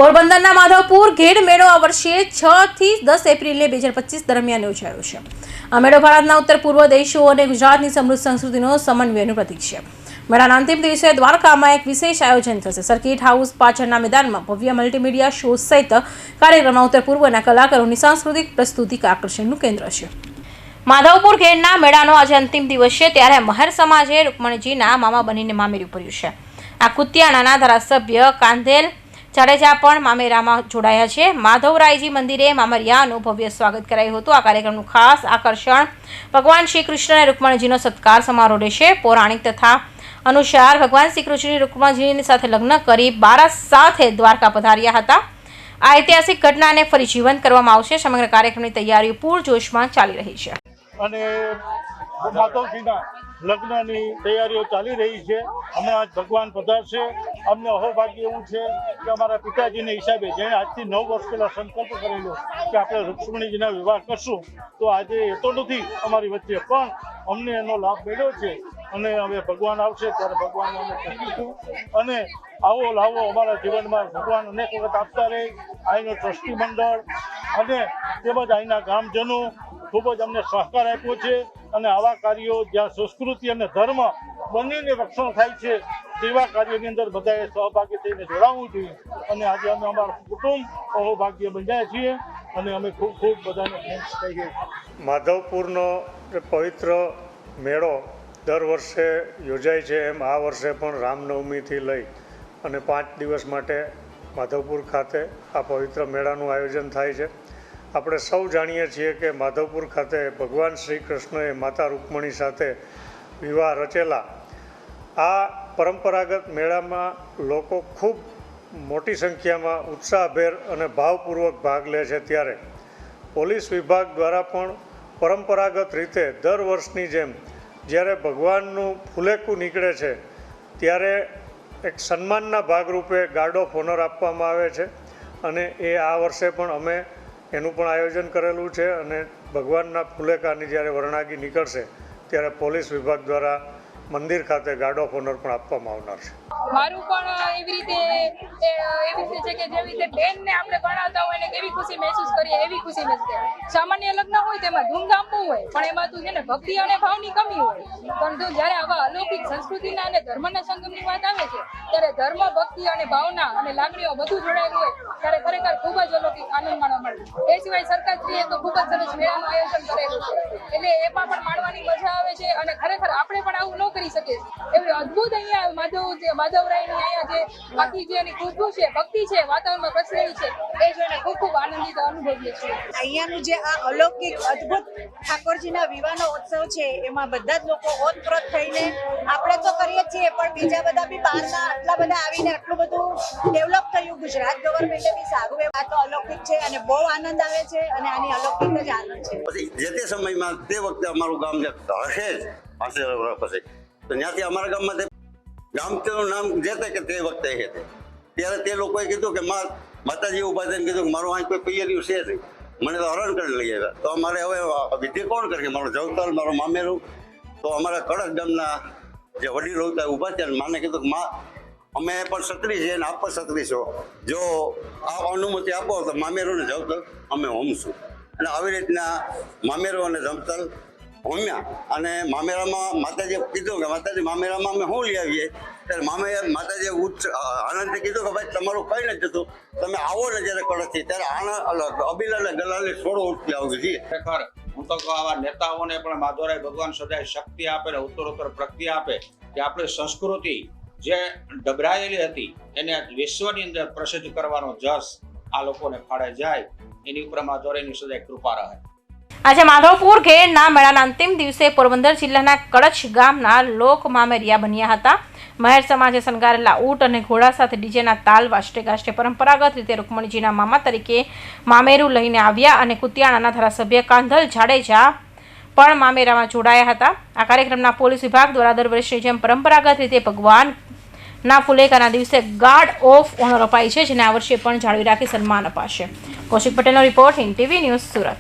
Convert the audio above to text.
પોરબંદરના માધવપુર ઘેડ મેળો આ વર્ષે 6 થી 10 એપ્રિલ 2025 દરમિયાન યોજાયો છે. આ મેળો ભારતના ઉત્તર પૂર્વ દેશો અને ગુજરાતની સમૃદ્ધ સંસ્કૃતિનો સમન્વયનું પ્રતીક છે. મેળાના અંતિમ દિવસે દ્વારકામાં એક વિશેષ આયોજન થશે. સર્કિટ હાઉસ પાછળના મેદાનમાં ભવ્ય મલ્ટીમીડિયા શો સહિત કાર્યક્રમમાં ઉત્તર પૂર્વના કલાકારોની સાંસ્કૃતિક પ્રસ્તુતિ આકર્ષણનું કેન્દ્ર છે. માધવપુર ઘેડના મેળાનો આજે અંતિમ દિવસ છે, ત્યારે મહેર સમાજે રૂકમણજીના મામા બનીને મામેરું કર્યું છે. આ કુતિયાણાના ધારાસભ્ય કાંધેલ જાડેજા પણ મામેરામાં જોડાયા છે. માધવરાયજી મંદિરે મામરિયાનું ભવ્ય સ્વાગત કરાયું હતું. આ કાર્યક્રમનું ખાસ આકર્ષણ ભગવાન શ્રી કૃષ્ણ અને રૂકમણજીનો સત્કાર સમારોહ રહેશે. પૌરાણિક તથા અનુસાર ભગવાન શ્રી કૃષ્ણની રૂકમણજીની સાથે લગ્ન કરી બારાત સાથે દ્વારકા પધાર્યા હતા. આ ઐતિહાસિક ઘટનાને ફરી જીવંત કરવામાં આવશે. સમગ્ર કાર્યક્રમની તૈયારીઓ પૂરજોશમાં ચાલી રહી છે અને માધવજીના લગ્નની તૈયારીઓ ચાલી રહી છે. હમણાં જ ભગવાન પધારશે. અમને અહોભાગ્ય એવું છે કે અમારા પિતાજીના હિસાબે જેણે આજથી 9 વર્ષ પહેલા સંકલ્પ કરેલો કે આપણે રૂક્ષ્મણીજીના વિવાહ કરશું, તો આજે એ તો નથી અમારી વચ્ચે, પણ અમને એનો લાભ મળ્યો છે. અને હવે ભગવાન આવશે ત્યારે ભગવાનને અમે પૂછીશું. અને આવો લાવો અમારા જીવનમાં ભગવાન અનેક વખત આપતા રહે. અહીંનો ટ્રસ્ટી મંડળ અને તેમજ અહીંના ગામજનો ખૂબ જ અમને સહકાર આપ્યો છે. અને આવા કાર્યો જ્યાં સંસ્કૃતિ અને ધર્મ બંનેને રક્ષણ થાય છે તેવા કાર્યોની અંદર બધાએ સહભાગી થઈને જોડાવવું જોઈએ. અને આજે અમે અમારું કુટુંબ અહોભાગ્ય બન્યા છીએ અને અમે ખૂબ ખૂબ બધાને થેન્ક્સ કહીએ. માધવપુરનો પવિત્ર મેળો દર વર્ષે યોજાય છે, એમ આ વર્ષે પણ રામનવમીથી લઈ અને 5 દિવસ માટે માધવપુર ખાતે આ પવિત્ર મેળાનું આયોજન થાય છે. આપણે સૌ જાણીએ છીએ કે માધવપુર ખાતે ભગવાન શ્રી કૃષ્ણએ માતા રૂકમણી સાથે વિવાહ રચેલા. આ પરંપરાગત મેળામાં લોકો ખૂબ મોટી સંખ્યામાં ઉત્સાહભેર અને ભાવપૂર્વક ભાગ લે છે. ત્યારે પોલીસ વિભાગ દ્વારા પણ પરંપરાગત રીતે દર વર્ષની જેમ જ્યારે ભગવાનનું ફુલેકું નીકળે છે ત્યારે એક સન્માનના ભાગરૂપે ગાર્ડ ઓફ ઓનર આપવામાં આવે છે. અને એ આ વર્ષે પણ અમે એનું પણ આયોજન કરેલું છે. અને ભગવાનના ફુલેકાની જ્યારે વરણાગી નીકળશે ત્યારે પોલીસ વિભાગ દ્વારા મંદિર ખાતે ગાર્ડ ઓફ ઓનર પણ આપવામાં આવનાર છે. મારું પણ એવી રીતે છે કે જેવી રીતે બેનને આપણે ભણાવતા હોય ને કેવી ખુશી મહેસૂસ કરીએ એવી ખુશી મહેસૂસ કરીએ. સામાન્ય લગ્ન હોય તેમાં ધૂમધામ બહુ હોય, પણ એમાં તું છે ને ભક્તિ અને ભાવની કમી હોય. પરંતુ જ્યારે આવા અલૌકિક સંસ્કૃતિના અને ધર્મના સંગમની વાત આવે છે ત્યારે ધર્મ, ભક્તિ અને ભાવના અને લાગણીઓ બધું જોડાયેલું હોય ત્યારે ખરેખર ખૂબ જ અલૌકિક આનંદ માણવા મળે. એ સિવાય સરકારશ્રીએ તો ખૂબ જ સરસ મેળાનું આયોજન કરેલું છે, એટલે એમાં પણ માણવાની મજા આવે છે. અને ખરેખર આપણે પણ આવું ન કરી શકીએ એવી અદ્ભુત અહીંયા માધવરાયની અહીંયા જે બાકી જે એની ખુશ્બુ છે, ભક્તિ છે, વાતાવરણમાં પ્રસરેલી છે, એ જોઈને ખૂબ ખૂબ આનંદિત અનુભવીએ છીએ. અહીંયાનું જે આ અલૌકિક અદ્ભુત ઠાકોરજીના વિવાહનો ઉત્સવ છે એમાં બધા જ લોકો ઓતપ્રોત થઈને આપણે તો કરીએ છીએ, પણ બીજા બધા બી બહારના આટલા બધા આવીને આટલું બધું ડેવલપ થયું. ગુજરાત ગવર્મેન્ટે બી સારું આ તો અલૌકિક છે અને બહુ આનંદ આવે છે અને આની અલૌકિક જ આનંદ છે. પછી જે તે સમયમાં તે વખતે અમારું ગામ જે હશે જ પાસે પછી તો ત્યાંથી અમારા ગામમાં ગામનું નામ જે તે કે તે વખતે છે ત્યારે તે લોકોએ કીધું કે માતાજી ઉભા થઈને કીધું કે મારું અહીં કોઈ પિયરિયું છે નહીં, મને તો હરણ કરી લઈ આવ્યા. તો અમારે હવે વિધિ કોણ કરે? મારું જવતલ, મારું મામેરું. તો અમારા કડક ગામના જે વડીલો હતા ઊભા થયા, માને કીધું કે અમે પણ ક્ષત્રિય છીએ અને આપ પણ ક્ષત્રિય છો, જો આ અનુમતિ આપો તો મામેરું ને જવતલ અમે હોમશું. અને આવી રીતના મામેરું અને જવતલ હોમ્યા. અને મામેરામાં માતાજીએ કીધું કે માતાજી મામેરામાં અમે શું લઈ આવીએ? ત્યારે માતાજીએ ઉચ્ચ આનંદથી કીધું કે ભાઈ તમારું કંઈ નથી જતું, તમે આવો ને જ્યારે કડકથી ત્યારે અબીલ અને ગલાલની છોડો ઉઠતી આવી છે. ખરેખર હું તો કહું આવા નેતાઓને પણ માધવરાય ભગવાન સદાય શક્તિ આપે ને ઉત્તરોત્તર પ્રગતિ આપે કે આપણી સંસ્કૃતિ જે ડબરાયેલી હતી એને વિશ્વની અંદર પ્રસિદ્ધ કરવાનો જસ આ લોકોને ફાળે જાય, એની ઉપર માધવરાયની સદાય કૃપા રહે. આજે માધવપુર ઘેડના મેળાના અંતિમ દિવસે પોરબંદર જિલ્લાના કડછ ગામના લોક મામેરિયા બન્યા હતા. મહેર સમાજે શણગારેલા ઊંટ અને ઘોડા સાથે ડીજેના તાલ વાજતે ગાજતે પરંપરાગત રીતે રૂકમણીજીના મામા તરીકે મામેરું લઈને આવ્યા. અને કુતિયાણાના ધારાસભ્ય કાંધલ જાડેજા પણ મામેરામાં જોડાયા હતા. આ કાર્યક્રમના પોલીસ વિભાગ દ્વારા દર વર્ષની જેમ પરંપરાગત રીતે ભગવાનના ફુલેકાના દિવસે ગાર્ડ ઓફ ઓનર અપાય છે, જેને આ વર્ષે પણ જાળવી રાખી સન્માન અપાશે. કૌશિક પટેલનો report, Hind TV news, Surat.